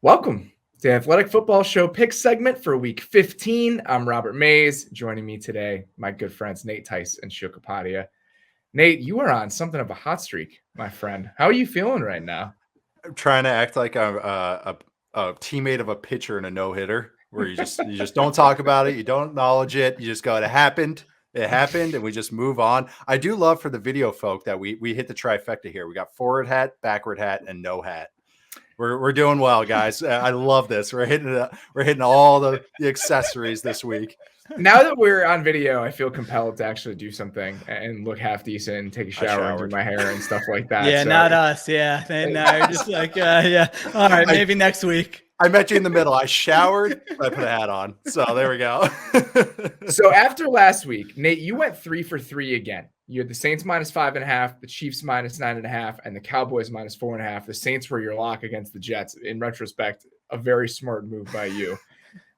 Welcome to the Athletic Football Show pick segment for week 15. I'm Robert Mays. Joining me today, my good friends Nate Tice and Sheil Kapadia. Nate, you are on something of a hot streak, my friend. How are you feeling right now? I'm trying to act like I'm a teammate of a pitcher in a no-hitter where you just don't talk about it, you don't acknowledge it, you just go, it happened, and we just move on. I do love for the video folk that we hit the trifecta here. We got forward hat, backward hat, and no hat. We're doing well, guys. I love this. We're hitting all the accessories this week. Now that we're on video, I feel compelled to actually do something and look half decent and take a shower and do my hair and stuff like that. Yeah, so. Not us. Yeah. And you're just like, yeah. All right, maybe next week. I met you in the middle. I showered, I put a hat on. So there we go. So after last week, Nate, you went 3 for 3 again. You had the Saints -5.5, the Chiefs -9.5, and the Cowboys -4.5. The Saints were your lock against the Jets. In retrospect, a very smart move by you.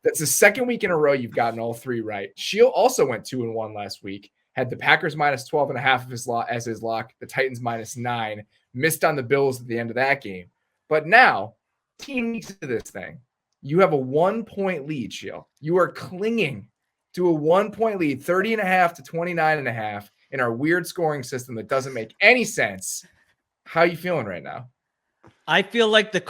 That's the second week in a row you've gotten all three right. Sheil also went 2-1 last week. Had the Packers -12.5 as his lock. The Titans -9. Missed on the Bills at the end of that game. But now, 10 weeks into this thing, you have a 1-point lead, Sheil. You are clinging to a 1-point lead, 30.5 to 29.5 in our weird scoring system that doesn't make any sense. How are you feeling right now? I feel like the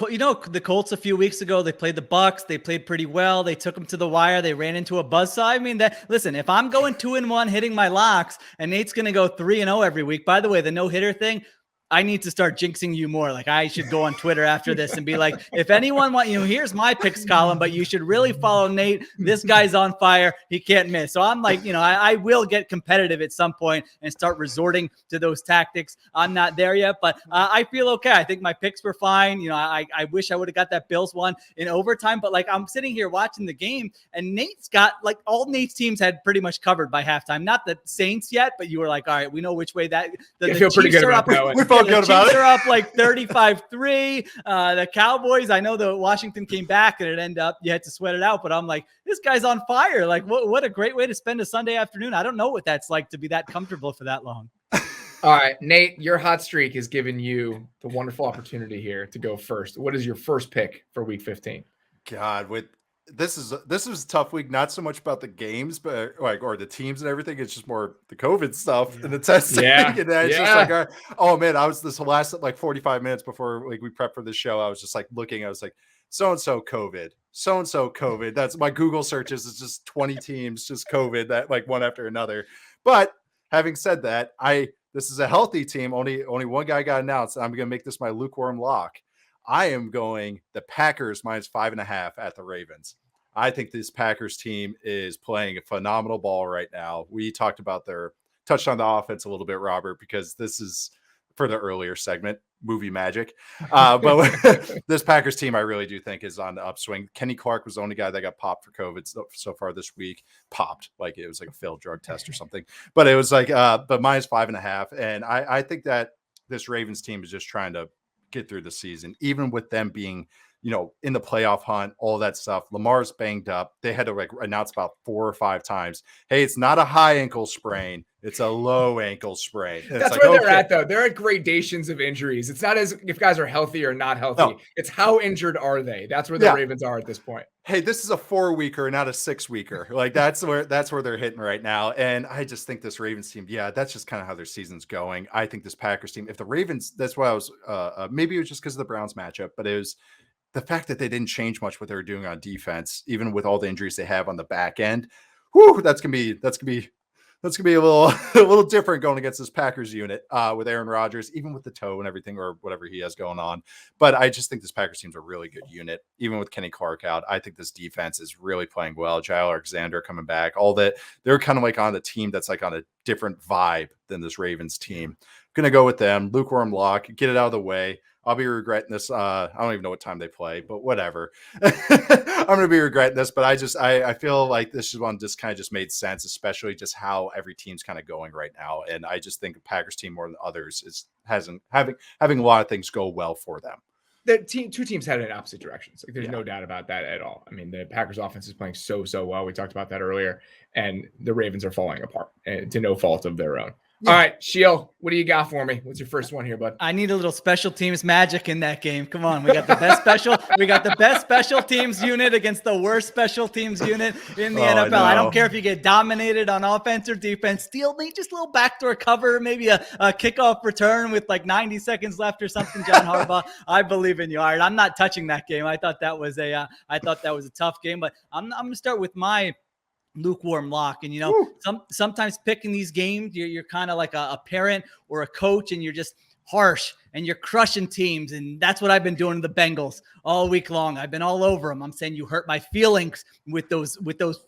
Colts a few weeks ago, they played the Bucs. They played pretty well. They took them to the wire. They ran into a buzzsaw. I mean, listen, if I'm going 2-1 hitting my locks and Nate's going to go 3-0 every week, by the way, the no-hitter thing, I need to start jinxing you more. Like I should go on Twitter after this and be like, if anyone here's my picks column, but you should really follow Nate. This guy's on fire. He can't miss. So I'm like, I will get competitive at some point and start resorting to those tactics. I'm not there yet, but I feel okay. I think my picks were fine. I wish I would have got that Bills one in overtime, but like I'm sitting here watching the game and Nate's got like all Nate's teams had pretty much covered by halftime. Not the Saints yet, but you were like, all right, we know which way that the feel pretty good about that one. The Chiefs are up like 35-3. The Cowboys, I know the Washington came back and it ended up you had to sweat it out, but I'm like, this guy's on fire. Like, what a great way to spend a Sunday afternoon. I don't know what that's like to be that comfortable for that long. All right, Nate, your hot streak has given you the wonderful opportunity here to go first. What is your first pick for week 15? God, this is a tough week. Not so much about the games, but or the teams and everything. It's just more the COVID stuff and the testing. Yeah. And it's just like, oh man, I was this last like 45 minutes before like we prepped for the show. I was just like looking. I was like, so and so COVID. That's my Google searches. It's just 20 teams, just COVID, that like one after another. But having said that, this is a healthy team. Only one guy got announced. I'm gonna make this my lukewarm lock. I am going the Packers -5.5 at the Ravens. I think this Packers team is playing a phenomenal ball right now. We touched on the offense a little bit, Robert, because this is for the earlier segment, movie magic. But this Packers team, I really do think is on the upswing. Kenny Clark was the only guy that got popped for COVID so far this week. Popped, like it was like a failed drug test or something. But it was like, but -5.5. And I think that this Ravens team is just trying to get through the season, even with them being, in the playoff hunt, all that stuff. Lamar's banged up. They had to like announce about 4 or 5 times, hey, it's not a high ankle sprain, it's a low ankle sprain. And that's where they're at, though. They're at gradations of injuries. It's not as if guys are healthy or not healthy. No. It's how injured are they? That's where the Ravens are at this point. Hey, this is a 4-weeker, not a 6-weeker. Like that's where they're hitting right now. And I just think this Ravens team, that's just kind of how their season's going. I think this Packers team, if the Ravens, that's why I was maybe it was just because of the Browns matchup, but it was the fact that they didn't change much what they were doing on defense, even with all the injuries they have on the back end. Whew, that's gonna be a little different going against this Packers unit with Aaron Rodgers, even with the toe and everything or whatever he has going on. But I just think this Packers team's a really good unit, even with Kenny Clark out. I think this defense is really playing well. Jair Alexander coming back, all that. They're kind of like on the team that's like on a different vibe than this Ravens team. Gonna go with them. Lukewarm lock, get it out of the way. I'll be regretting this. I don't even know what time they play, but whatever. I'm going to be regretting this, but I feel like this one just kind of just made sense, especially just how every team's kind of going right now. And I just think the Packers team more than others is having a lot of things go well for them. The two teams headed in opposite directions. Like there's no doubt about that at all. I mean, the Packers offense is playing so well. We talked about that earlier, and the Ravens are falling apart to no fault of their own. All right, Sheil, what do you got for me? What's your first one here, bud? I need a little special teams magic in that game. Come on, we got the best special teams unit against the worst special teams unit in the NFL. I don't care if you get dominated on offense or defense. Steal me just a little backdoor cover, maybe a kickoff return with like 90 seconds left or something. John Harbaugh, I believe in you. All right, I'm not touching that game. I thought that was a tough game, but I'm going to start with my lukewarm lock. And sometimes picking these games, you're kind of like a parent or a coach, and you're just harsh and you're crushing teams. And that's what I've been doing to the Bengals all week long. I've been all over them. I'm saying you hurt my feelings with those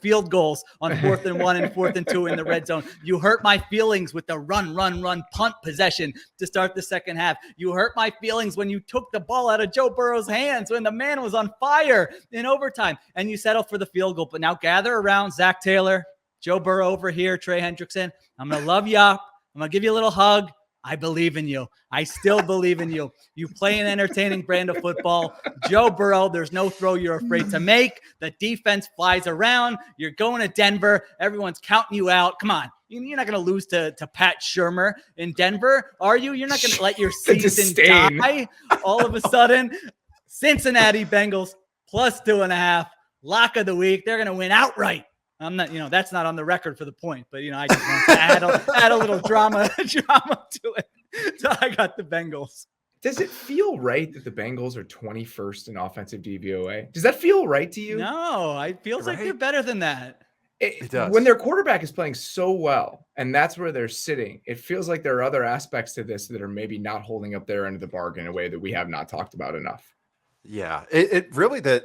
field goals on 4th and 1 and 4th and 2 in the red zone. You hurt my feelings with the run punt possession to start the second half. You hurt my feelings when you took the ball out of Joe Burrow's hands when the man was on fire in overtime, and you settled for the field goal. But now gather around Zach Taylor, Joe Burrow over here, Trey Hendrickson. I'm going to love you up. I'm going to give you a little hug. I believe in you. I still believe in you. You play an entertaining brand of football. Joe Burrow, there's no throw you're afraid to make. The defense flies around. You're going to Denver. Everyone's counting you out. Come on. You're not going to lose to Pat Shurmur in Denver, are you? You're not going to let your season die all of a sudden. Cincinnati Bengals plus 2.5. Lock of the week. They're going to win outright. I'm not, that's not on the record for the point, but I just want to add a little drama to it. So I got the Bengals. Does it feel right that the Bengals are 21st in offensive DVOA? Does that feel right to you? No, it feels like they're better than that. It does. When their quarterback is playing so well, and that's where they're sitting, it feels like there are other aspects to this that are maybe not holding up their end of the bargain in a way that we have not talked about enough. Yeah, it really that.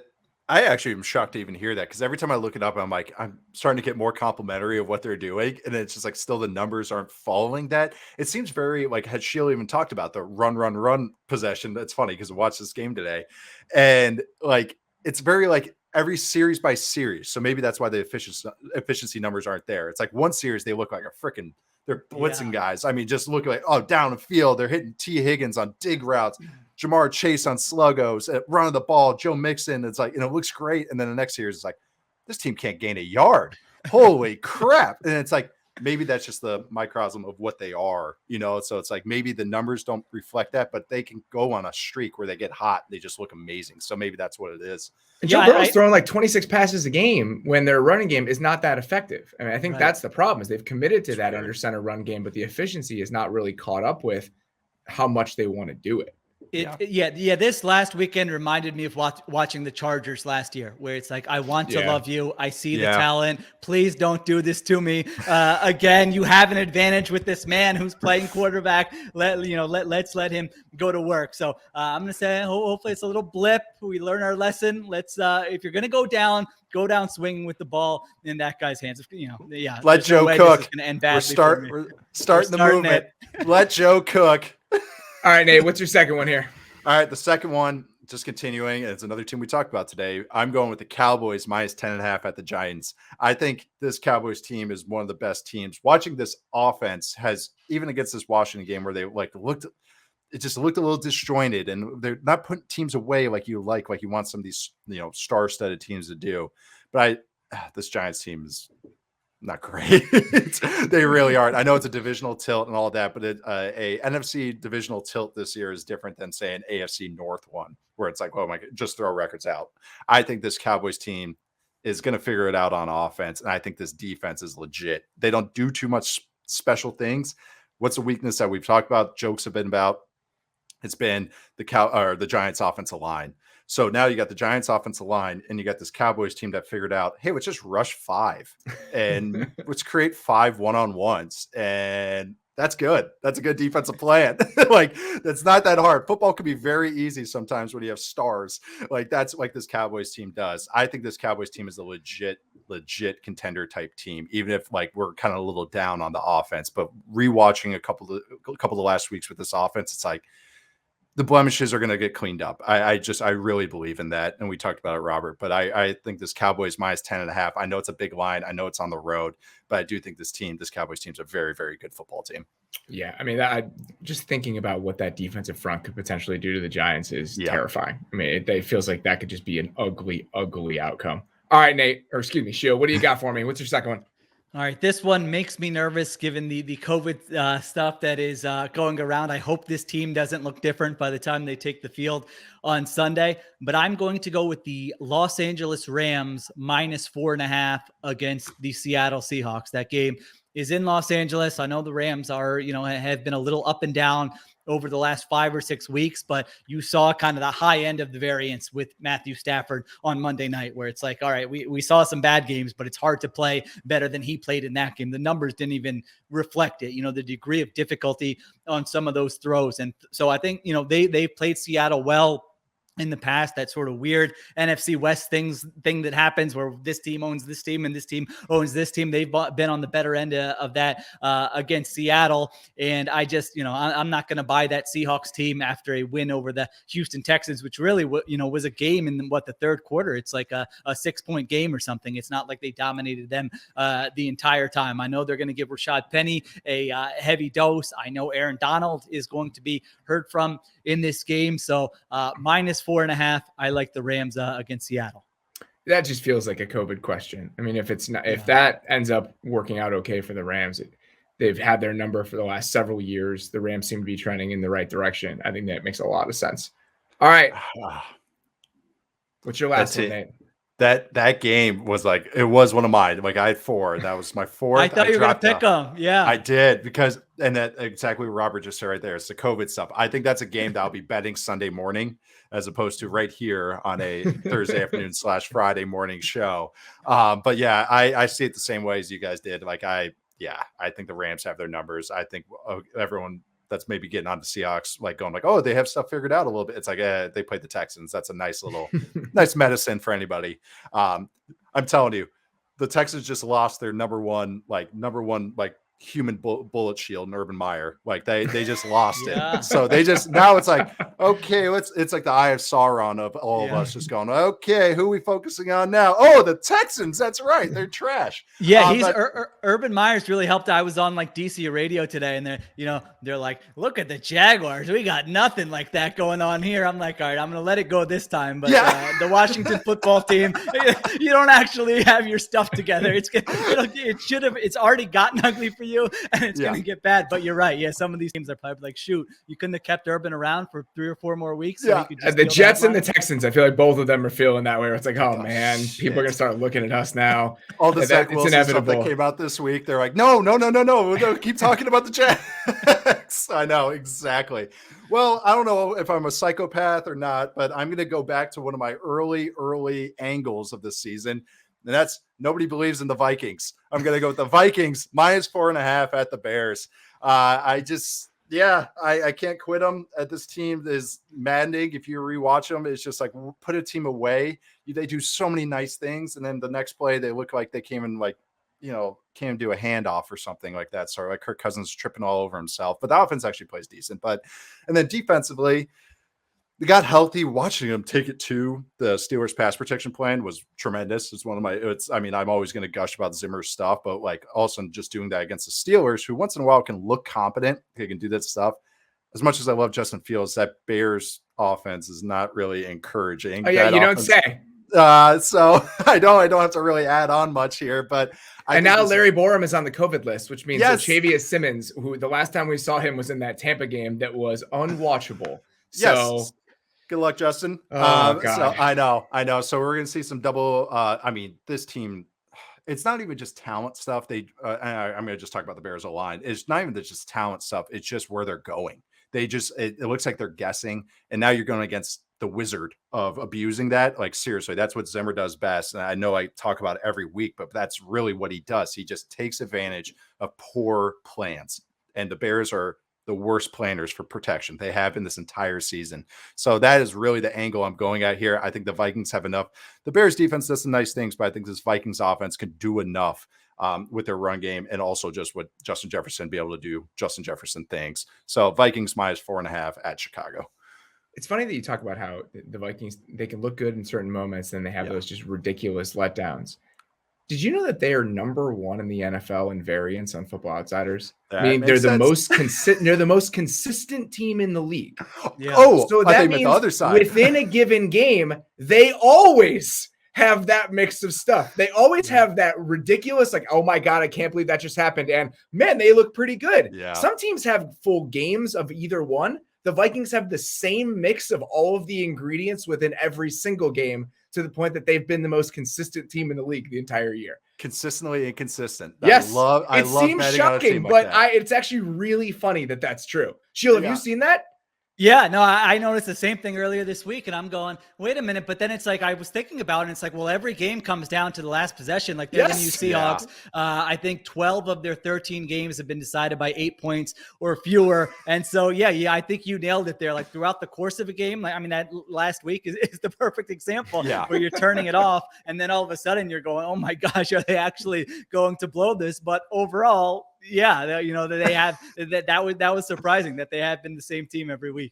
I actually am shocked to even hear that, because every time I look it up, I'm like, I'm starting to get more complimentary of what they're doing. And it's just like, still the numbers aren't following that. It seems very like, had Sheil even talked about the run possession. That's funny because I watched this game today, and like, it's very like every series by series. So maybe that's why the efficiency numbers aren't there. It's like one series, they look like a freaking, they're blitzing guys. I mean, just look like, down the field, they're hitting T. Higgins on dig routes. Jamar Chase on sluggos, running the ball, Joe Mixon. It's like, it looks great. And then the next series is like, this team can't gain a yard. Holy crap. And it's like, maybe that's just the microcosm of what they are, So it's like, maybe the numbers don't reflect that, but they can go on a streak where they get hot. They just look amazing. So maybe that's what it is. And Joe Burrow's throwing like 26 passes a game when their running game is not that effective. I mean, I think that's the problem, is they've committed to that under center run game, but the efficiency is not really caught up with how much they want to do it. This last weekend reminded me of watching the Chargers last year, where it's like, I want to love you. I see the talent. Please don't do this to me. Again, you have an advantage with this man who's playing quarterback. Let's let him go to work. So I'm going to say, hopefully it's a little blip. We learn our lesson. Let's, if you're going to go down swinging with the ball in that guy's hands. Let Joe cook. We're starting the movement. Let Joe cook. All right, Nate, what's your second one here? All right, the second one, just continuing, it's another team we talked about today. I'm going with the Cowboys minus 10.5 at the Giants. I think this Cowboys team is one of the best teams. Watching this offense has, even against this Washington game where they it just looked a little disjointed, and they're not putting teams away like you want some of these, star-studded teams to do. But this Giants team is not great. They really aren't. I know it's a divisional tilt and all that, but a NFC divisional tilt this year is different than, say, an AFC North one, where it's like, oh my God, just throw records out. I think this Cowboys team is going to figure it out on offense, and I think this defense is legit. They don't do too much special things. What's a weakness that we've talked about? Jokes have been about. It's been the Giants' offensive line. So now you got the Giants offensive line, and you got this Cowboys team that figured out, hey, let's just rush 5 and let's create 5 one-on-ones. And that's good. That's a good defensive plan. Like, that's not that hard. Football can be very easy sometimes when you have stars. Like, that's like this Cowboys team does. I think this Cowboys team is a legit contender type team, even if like we're kind of a little down on the offense. But rewatching a couple of the last weeks with this offense, it's like, the blemishes are going to get cleaned up. I really believe in that. And we talked about it, Robert, but I think this Cowboys minus 10.5. I know it's a big line. I know it's on the road, but I do think this Cowboys team is a very, very good football team. Yeah. I mean, just thinking about what that defensive front could potentially do to the Giants is terrifying. I mean, it feels like that could just be an ugly, ugly outcome. All right, Nate, or excuse me, Sheil, what do you got for me? What's your second one? All right, this one makes me nervous given the COVID stuff that is going around. I hope this team doesn't look different by the time they take the field on Sunday, but I'm going to go with the Los Angeles Rams -4.5 against the Seattle Seahawks. That game is in Los Angeles. I know the Rams are, have been a little up and down over the last 5 or 6 weeks, but you saw kind of the high end of the variance with Matthew Stafford on Monday night, where it's like, all right, we saw some bad games, but it's hard to play better than he played in that game. The numbers didn't even reflect it, the degree of difficulty on some of those throws. And so I think, they played Seattle well in the past. That sort of weird NFC West thing that happens where this team owns this team and this team owns this team. They've been on the better end of that against Seattle. And I just, I'm not going to buy that Seahawks team after a win over the Houston Texans, which really, was a game in the third quarter. It's like a 6-point game or something. It's not like they dominated them the entire time. I know they're going to give Rashad Penny a heavy dose. I know Aaron Donald is going to be heard from in this game. So -4.5. I like the Rams against Seattle. That just feels like a COVID question. I mean, if that ends up working out okay for the Rams, they've had their number for the last several years. The Rams seem to be trending in the right direction. I think that makes a lot of sense. All right. What's your last one, Nate? That game was it was one of mine. Like I had 4. That was my 4th. I thought you were going to pick them. Yeah, I did and that exactly what Robert just said right there. It's the COVID stuff. I think that's a game that I'll be betting Sunday morning as opposed to right here on a Thursday afternoon / Friday morning show. But yeah, I see it the same way as you guys did. I think the Rams have their numbers. I think everyone that's maybe getting on the Seahawks, going oh, they have stuff figured out a little bit. It's they played the Texans. That's a nice little, nice medicine for anybody. I'm telling you, the Texans just lost their number one human bullet shield in Urban Meyer. They just lost it. So they just, now it's okay, it's like the Eye of Sauron of all of us just going, okay, who are we focusing on now? Oh, the Texans. That's right. They're trash. Yeah. Urban Meyer's really helped. I was on DC radio today and they're like, look at the Jaguars. We got nothing like that going on here. I'm like, all right, I'm going to let it go this time. But the Washington football team, you don't actually have your stuff together. It's already gotten ugly for you and it's going to get bad. But you're right. Yeah, some of these teams are probably like, shoot, you couldn't have kept Urban around for 3 or 4 more weeks. So the Jets and the Texans, I feel like both of them are feeling that way. Where it's like, oh man, people are going to start looking at us now. All the Zach Wilson stuff that came out this week, they're like, no, keep talking about the Jets. I know, exactly. Well, I don't know if I'm a psychopath or not, but I'm going to go back to one of my early angles of this season. And that's nobody believes in the Vikings. I'm going to go with the Vikings -4.5 at the Bears. I can't quit them. This team is maddening. If you rewatch them, it's just put a team away. They do so many nice things. And then the next play, they look like they came in can't do a handoff or something like that. So Kirk Cousins tripping all over himself, but the offense actually plays decent. And then defensively, they got healthy. Watching them take it to the Steelers pass protection plan was tremendous. It's one of my, I'm always going to gush about Zimmer's stuff, but also just doing that against the Steelers, who once in a while can look competent. They can do that stuff. As much as I love Justin Fields, that Bears offense is not really encouraging. Oh yeah, you don't say. So I don't have to really add on much here, but now Larry Borum is on the COVID list, which means that Chavius Simmons, who the last time we saw him was in that Tampa game that was unwatchable. So yes. Good luck, Justin. God. So I know. So we're going to see some double. This team, it's not even just talent stuff. I'm going to just talk about the Bears O-line. It's not even just talent stuff. It's just where they're going. It looks like they're guessing. And now you're going against the wizard of abusing that. Seriously, that's what Zimmer does best. And I know I talk about it every week, but that's really what he does. He just takes advantage of poor plans. And the Bears are the worst planners for protection they have in this entire season. So that is really the angle I'm going at here. I think the Vikings have enough. The Bears defense does some nice things, but I think this Vikings offense can do enough with their run game and also just what Justin Jefferson be able to do Justin Jefferson things. So Vikings -4.5 at Chicago. It's funny that you talk about how the Vikings, they can look good in certain moments, and they have those just ridiculous letdowns. Did you know that they are number 1 in the NFL in variance on Football Outsiders? They're the most consistent. They're the most consistent team in the league. Yeah. Oh, so that means the other side. Within a given game, they always have that mix of stuff. They always have that ridiculous, like, oh my God, I can't believe that just happened. And man, they look pretty good. Yeah. Some teams have full games of either one. The Vikings have the same mix of all of the ingredients within every single game, to the point that they've been the most consistent team in the league the entire year. Consistently inconsistent. Yes. I love seems betting on a shocking, team like but that. it's actually really funny that that's true. Sheil, have you seen that? Yeah, no, I noticed the same thing earlier this week, and I'm going, wait a minute. But then it's like, I was thinking about it, and it's like, well, every game comes down to the last possession. Like, they're the new Seahawks. Yeah. I think 12 of their 13 games have been decided by 8 points or fewer. And so, yeah, I think you nailed it there. Like, throughout the course of a game, like, I mean, that last week is the perfect example where you're turning it off, and then all of a sudden you're going, oh my gosh, are they actually going to blow this? But overall, yeah, you know, they have that was surprising that they have been the same team every week.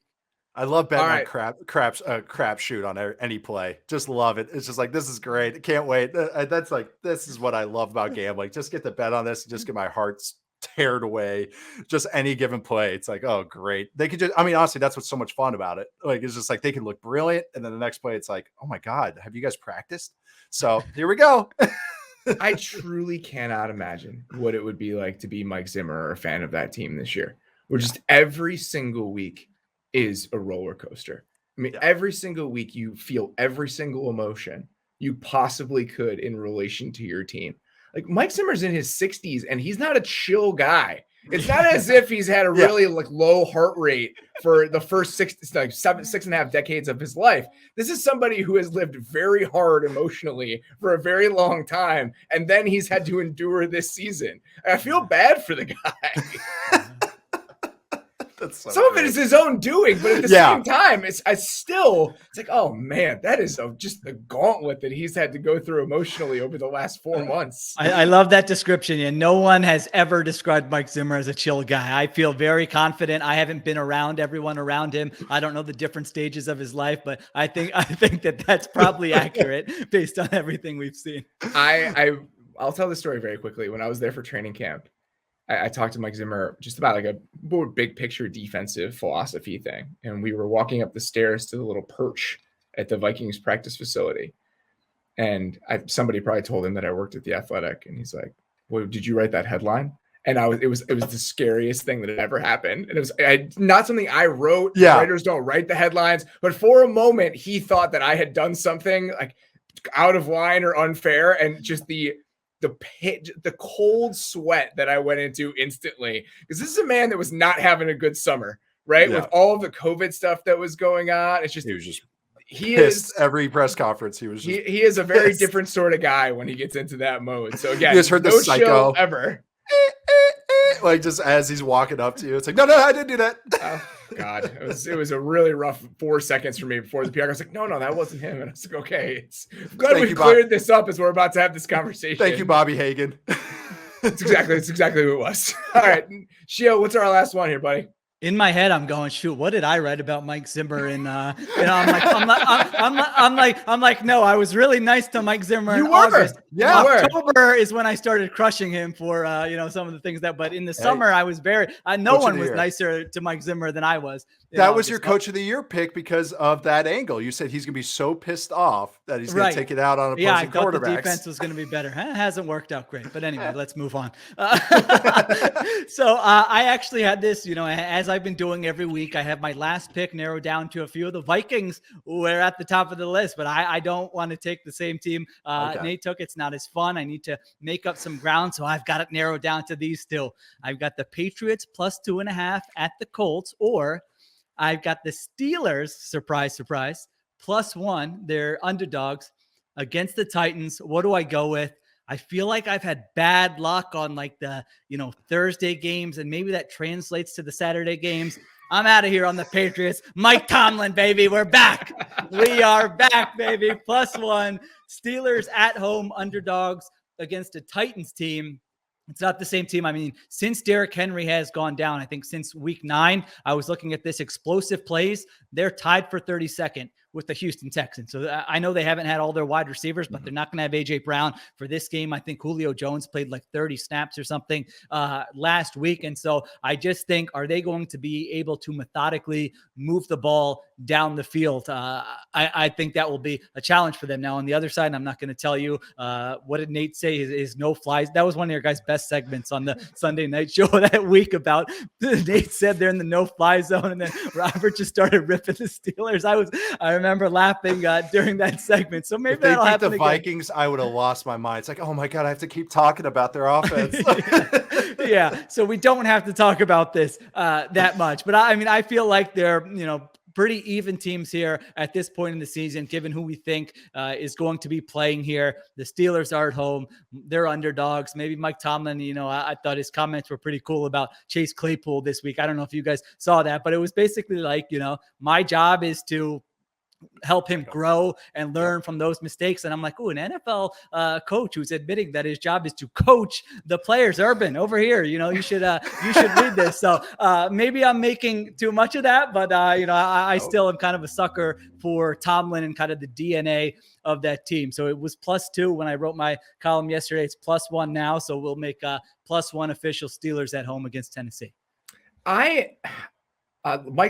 I love betting on crap shoot on any play. Just love it. It's just like, this is great. Can't wait. That's like, this is what I love about gambling. Just get the bet on this and just get my heart teared away. Just any given play. It's like, oh, great. They could just, I mean, honestly, that's what's so much fun about it. Like, it's just like, they can look brilliant. And then the next play, it's like, oh my God, have you guys practiced? So here we go. I truly cannot imagine what it would be like to be Mike Zimmer or a fan of that team this year, where just every single week is a roller coaster. I mean, every single week you feel every single emotion you possibly could in relation to your team. Like, Mike Zimmer's in his 60s and he's not a chill guy. It's not as if he's had a really like low heart rate for the first 6.5 decades of his life. This is somebody who has lived very hard emotionally for a very long time, and then he's had to endure this season. I feel bad for the guy. Some of it is his own doing, but at the same time, it's like, oh man, that is just the gauntlet that he's had to go through emotionally over the last 4 months. I love that description. And no one has ever described Mike Zimmer as a chill guy. I feel very confident. I haven't been around everyone around him. I don't know the different stages of his life, but I think that that's probably accurate based on everything we've seen. I'll tell the story very quickly. When I was there for training camp, I talked to Mike Zimmer just about like a big picture defensive philosophy thing. And we were walking up the stairs to the little perch at the Vikings practice facility. And somebody probably told him that I worked at The Athletic. And he's like, well, did you write that headline? And it was the scariest thing that had ever happened. And it was not something I wrote. Yeah. Writers don't write the headlines. But for a moment, he thought that I had done something like out of line or unfair. And just the cold sweat that I went into instantly, because this is a man that was not having a good summer, right? With all of the COVID stuff that was going on. It's just, he was just pissed every press conference. He is a very different sort of guy when he gets into that mode. So again, you just heard the psycho ever. Like, just as he's walking up to you, it's like, no, I didn't do that. Oh God, it was a really rough 4 seconds for me before the PR. I was like, no, that wasn't him. And I was like, okay, I'm glad we cleared this up as we're about to have this conversation. Thank you, Bobby Hagan. It's exactly who it was. All right, Sheil, what's our last one here, buddy? In my head, I'm going, shoot, what did I write about Mike Zimmer? And I'm like, no, I was really nice to Mike Zimmer in August. Yeah, October is when I started crushing him for some of the things but in the summer I was very, no one was nicer to Mike Zimmer than I was. That was your coach of the year pick because of that angle. You said he's going to be so pissed off that he's going to take it out on opposing quarterbacks. Yeah, I thought the defense was going to be better. It hasn't worked out great, but anyway, let's move on. So I actually had this, as I've been doing every week, I have my last pick narrowed down to a few of the Vikings who are at the top of the list, but I don't want to take the same team Nate took. It's not as fun. I need to make up some ground, so I've got it narrowed down to these still. I've got the Patriots plus 2.5 at the Colts, or I've got the Steelers, surprise, surprise, +1. They're underdogs against the Titans. What do I go with? I feel like I've had bad luck on like the, Thursday games, and maybe that translates to the Saturday games. I'm out of here on the Patriots. Mike Tomlin, baby. We're back. We are back, baby. +1. Steelers at home, underdogs against a Titans team. It's not the same team. I mean, since Derrick Henry has gone down, I think since week 9, I was looking at this explosive plays. They're tied for 32nd with the Houston Texans. So I know they haven't had all their wide receivers, but they're not going to have AJ Brown for this game. I think Julio Jones played like 30 snaps or something last week. And so I just think, are they going to be able to methodically move the ball down the field? I think that will be a challenge for them. Now on the other side, I'm not going to tell you what did Nate say is no flies. That was one of your guys' best segments on the Sunday night show that week about Nate said they're in the no fly zone. And then Robert just started ripping the Steelers. I remember laughing during that segment. So maybe if they that'll beat happen the again. Vikings, I would have lost my mind. It's like, oh my God, I have to keep talking about their offense. Yeah. So we don't have to talk about this that much, but I mean, I feel like they're, pretty even teams here at this point in the season, given who we think is going to be playing here. The Steelers are at home. They're underdogs. Maybe Mike Tomlin, I thought his comments were pretty cool about Chase Claypool this week. I don't know if you guys saw that, but it was basically like, my job is to help him grow and learn from those mistakes. And I'm like, an NFL coach who's admitting that his job is to coach the players. Urban, over here, you should read this. So maybe I'm making too much of that, but I still am kind of a sucker for Tomlin and kind of the DNA of that team. So it was +2 when I wrote my column yesterday. It's +1 now. So we'll make +1 official Steelers at home against Tennessee. Mike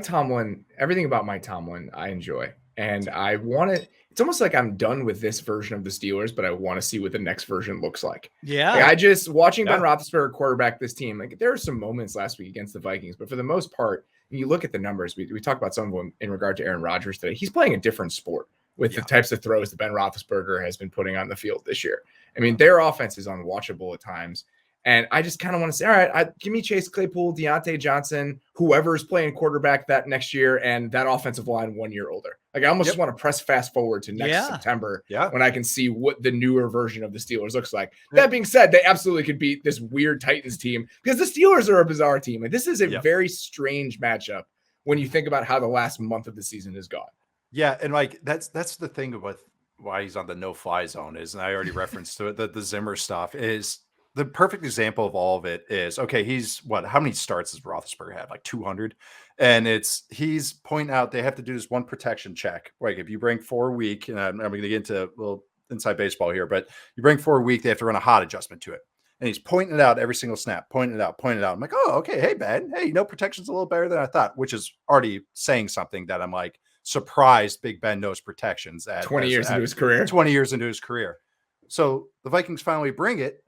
Tomlin, everything about Mike Tomlin, I enjoy. And I want to, it's almost like I'm done with this version of the Steelers, but I want to see what the next version looks like. Yeah. I just, watching Ben Roethlisberger quarterback this team, like there were some moments last week against the Vikings, but for the most part, when you look at the numbers, we talked about some of them in regard to Aaron Rodgers today. He's playing a different sport with the types of throws that Ben Roethlisberger has been putting on the field this year. I mean, their offense is unwatchable at times. And I just kind of want to say, all right, give me Chase Claypool, Deontay Johnson, whoever's playing quarterback that next year, and that offensive line 1 year older. Like I almost just want to press fast forward to next September when I can see what the newer version of the Steelers looks like. That being said, they absolutely could beat this weird Titans team because the Steelers are a bizarre team. Like this is a very strange matchup when you think about how the last month of the season has gone. Yeah, and like that's the thing with why he's on the no-fly zone is, and I already referenced to it, the Zimmer stuff is. The perfect example of all of it is, okay, he's how many starts does Roethlisberger have? Like 200. And he's pointing out they have to do this one protection check. Like if you bring 4 week, and I'm going to get into a little inside baseball here, but you bring 4 week, they have to run a hot adjustment to it. And he's pointing it out every single snap, pointing it out. I'm like, oh, okay. Hey, Ben. Hey, protection's a little better than I thought, which is already saying something that I'm like surprised Big Ben knows protections at 20 years into his career. 20 years into his career. So the Vikings finally bring it.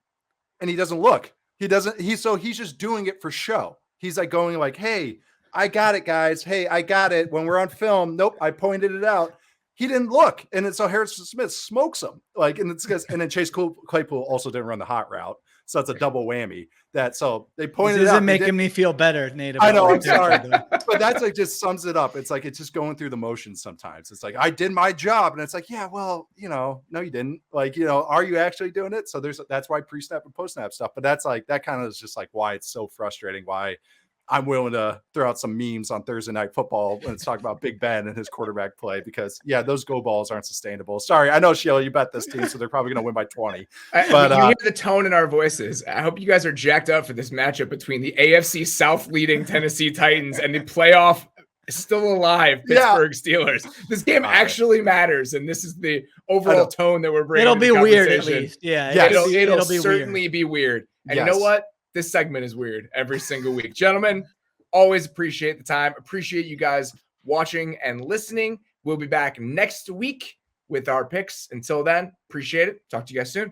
And he doesn't look. He's just doing it for show. He's like going like, hey, I got it, guys. Hey, I got it. When we're on film, nope, I pointed it out. He didn't look. And then so Harrison Smith smokes him. Like, and then Chase Claypool also didn't run the hot route. So that's a double whammy. So they pointed it out. This isn't making me feel better, Nate. I know, I'm sorry. But that's like just sums it up. It's like it's just going through the motions sometimes. It's like I did my job. And it's like, yeah, well, no, you didn't. Like, are you actually doing it? So that's why pre-snap and post-snap stuff. But that's like that kind of is just like why it's so frustrating, why I'm willing to throw out some memes on Thursday Night Football when it's talking about Big Ben and his quarterback play because, those go balls aren't sustainable. Sorry, I know, Sheil, you bet this team, so they're probably going to win by 20. But you hear the tone in our voices. I hope you guys are jacked up for this matchup between the AFC South leading Tennessee Titans and the playoff still alive Pittsburgh Steelers. This game actually matters, and this is the overall tone that we're bringing. It'll be weird at least. It'll certainly be weird. And you know what? This segment is weird every single week. Gentlemen, always appreciate the time. Appreciate you guys watching and listening. We'll be back next week with our picks. Until then, appreciate it. Talk to you guys soon.